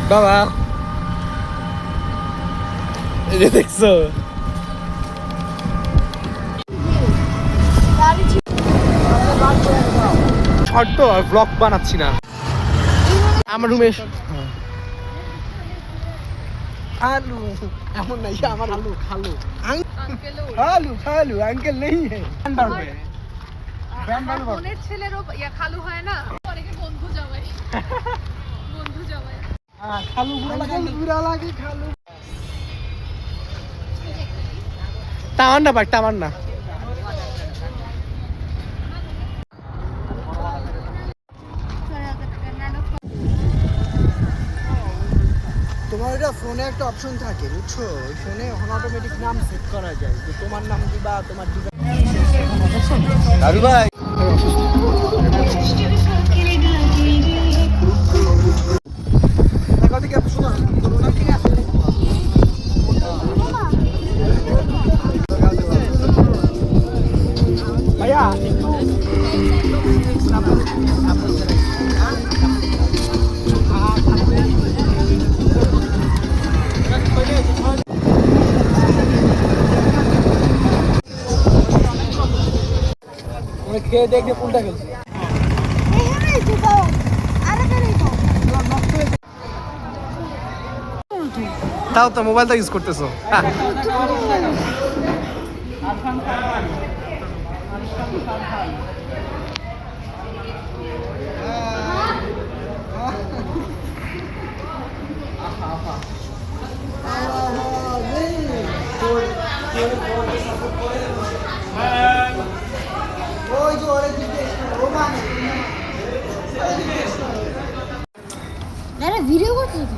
বাবা এই যে দেখছো শর্ট তো ব্লগ বানাচ্ছি না আমার রুমে आलू এমন নাই আমার আলু খালু খালু খালু আঙ্কেল নেই বোনের ছেলেরও ইয়া খালু হয় না অনেকে বন্ধু জামাই বন্ধু জামাই খালু বুড়া লাগে খালু তামান্না বাট তামান্না তোমার এটা ফোনে একটা অপশন থাকে বুঝছো ওই ফোনে এখন অটোমেটিক নাম সেট করা যায় যে তোমার নাম দিবা তোমার দিবা দাদু ভাই কত কি এত সুন্দর করোনা কি আছে ভাইয়া খেয়ে দেখে কোনটা খেলছি তাও তো মোবাইলটা ইউজ করতেছো ভিডিও করছিস